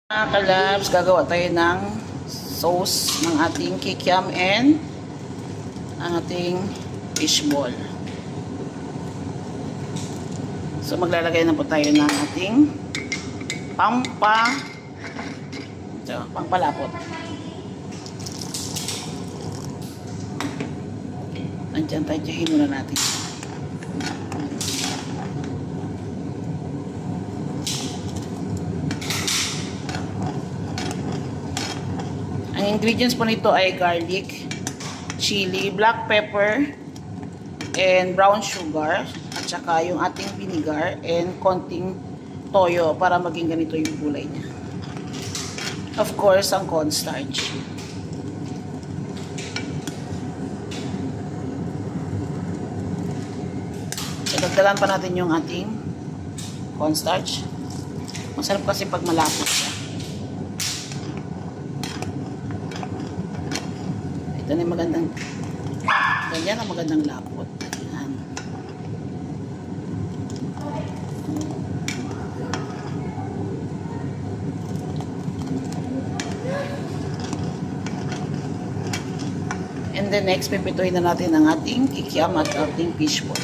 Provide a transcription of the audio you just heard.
Mga kalabs, gagawa tayo ng sauce ng ating kikiam and ang ating fishball. So maglalagay na po tayo ng ating pampalapot. Nandiyan tayo, tiyahin muna natin. Ang ingredients po nito ay garlic, chili, black pepper, and brown sugar, at saka yung ating vinegar and konting toyo para maging ganito yung kulay niya. Of course, ang cornstarch. So, dagdagan pa natin yung ating cornstarch. Masarap kasi pag malapot siya. Ito na yung magandang, ganyan ang magandang lapot. Ayan. And then next, pipituhin na natin ang ating kikiam at ating fishball.